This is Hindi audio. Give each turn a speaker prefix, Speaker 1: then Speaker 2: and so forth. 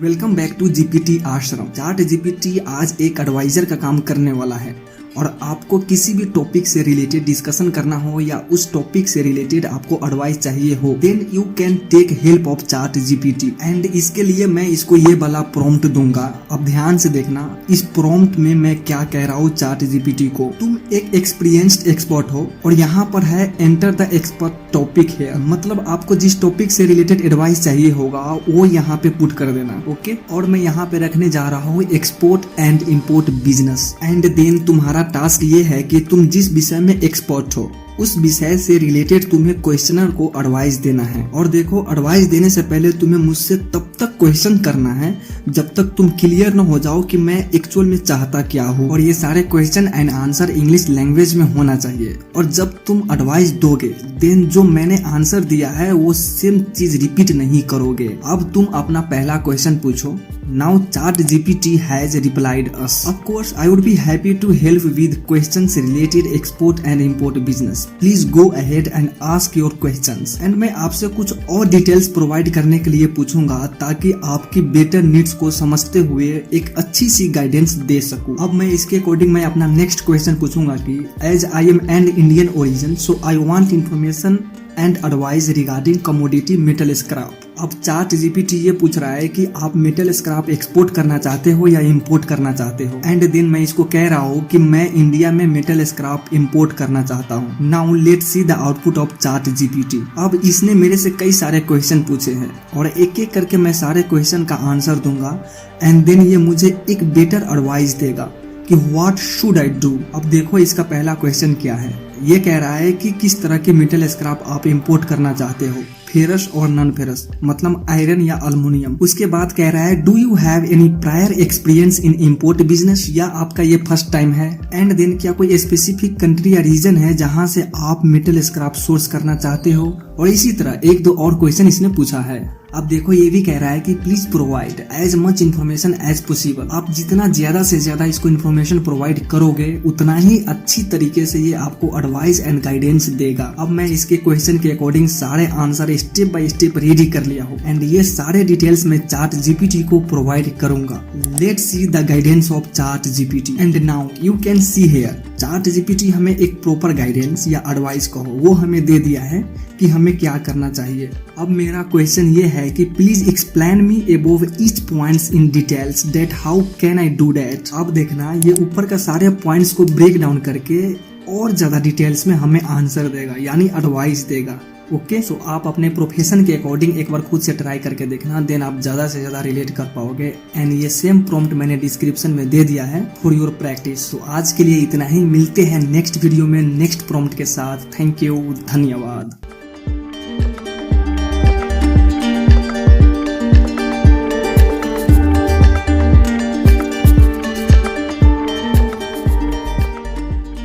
Speaker 1: वेलकम बैक टू जीपीटी आश्रम। चैट जीपीटी आज एक एडवाइजर का काम करने वाला है और आपको किसी भी टॉपिक से रिलेटेड डिस्कशन करना हो या उस टॉपिक से रिलेटेड आपको एडवाइस चाहिए हो, then you can take help of ChatGPT. And इसके लिए मैं इसको ये वाला प्रॉम्प्ट दूंगा। अब ध्यान से देखना, इस प्रॉम्प्ट में मैं क्या कह रहा हूँ चैट जीपीटी को। तुम एक एक्सपीरियंस्ड एक्सपर्ट हो और यहाँ पर है एंटर द एक्सपर्ट टॉपिक है, मतलब आपको जिस टॉपिक से रिलेटेड एडवाइस चाहिए होगा वो यहाँ पे पुट कर देना। ओके, और मैं यहाँ पे रखने जा रहा हूँ export and import business. And then तुम्हारा टास्क ये है कि तुम जिस विषय में एक्सपर्ट हो उस विषय से रिलेटेड तुम्हें क्वेश्चनर को एडवाइस देना है। और देखो, एडवाइस देने से पहले तुम्हें मुझसे तब तक क्वेश्चन करना है जब तक तुम क्लियर न हो जाओ कि मैं एक्चुअल में चाहता क्या हूँ। और ये सारे question and answer English language में होना चाहिए। और जब तुम एडवाइस दोगे देन जो मैंने आंसर दिया है वो सेम चीज रिपीट नहीं करोगे। अब तुम अपना पहला क्वेश्चन पूछो। Now ChatGPT has replied us. Of course, I would be happy to help with questions related export and import business. Please go ahead and ask your questions. And मैं आपसे कुछ और डिटेल्स प्रोवाइड करने के लिए पूछूंगा ताकि आपकी बेटर नीड्स को समझते हुए एक अच्छी सी गाइडेंस दे सकूं। अब मैं इसके अकॉर्डिंग मैं अपना नेक्स्ट क्वेश्चन पूछूंगा कि as I am an Indian origin so I want information and advice regarding commodity metal scrap. अब चैट जीपीटी ये पूछ रहा है कि आप मेटल स्क्रैप एक्सपोर्ट करना चाहते हो या इंपोर्ट करना चाहते हो। एंड देन मैं इसको कह रहा हूँ कि मैं इंडिया में मेटल स्क्रैप इंपोर्ट करना चाहता हूँ। Now let's see the output of chat GPT. अब इसने मेरे से कई सारे क्वेश्चन पूछे हैं और एक एक करके मैं सारे क्वेश्चन का आंसर दूंगा एंड देन ये मुझे एक बेटर एडवाइस देगा कि व्हाट शुड आई डू। अब देखो, इसका पहला क्वेश्चन क्या है। ये कह रहा है कि किस तरह के मेटल स्क्रैप आप इंपोर्ट करना चाहते हो, फेरस और नॉन फेरस, मतलब आयरन या अल्युमिनियम। उसके बाद कह रहा है do you have any prior experience in import business, या आपका ये फर्स्ट टाइम है। एंड देन क्या कोई स्पेसिफिक कंट्री या रीजन है जहां से आप मेटल स्क्रैप सोर्स करना चाहते हो। और इसी तरह एक दो और क्वेश्चन इसने पूछा है। अब देखो, ये भी कह रहा है कि please provide as much information as possible. आप जितना ज्यादा से ज्यादा इसको इन्फॉर्मेशन प्रोवाइड करोगे उतना ही अच्छी तरीके से ये आपको एडवाइस एंड गाइडेंस देगा। अब मैं इसके क्वेश्चन के अकॉर्डिंग सारे answer step by step ready कर लिया हूँ एंड ये सारे डिटेल्स मैं चैट जीपीटी को प्रोवाइड करूंगा। Let's see the guidance of ChatGPT. And now you can see here chat GPT हमें एक प्रॉपर गाइडेंस या एडवाइस कहो वो हमें दे दिया है कि हमें क्या करना चाहिए। अब मेरा क्वेश्चन ये है कि please explain me above each points in details that how can I do that. अब देखना, ये ऊपर का सारे पॉइंट्स को ब्रेक डाउन करके और ज्यादा डिटेल्स में हमें आंसर देगा, यानी एडवाइस देगा। ओके, सो आप अपने प्रोफेशन के अकॉर्डिंग एक बार खुद से ट्राई करके देखना, देन आप ज्यादा से ज्यादा रिलेट कर पाओगे। एंड ये सेम प्रॉम्प्ट मैंने डिस्क्रिप्शन में दे दिया है फॉर योर प्रैक्टिस। तो आज के लिए इतना ही, मिलते हैं नेक्स्ट वीडियो में नेक्स्ट प्रॉम्प्ट के साथ। थैंक यू, धन्यवाद।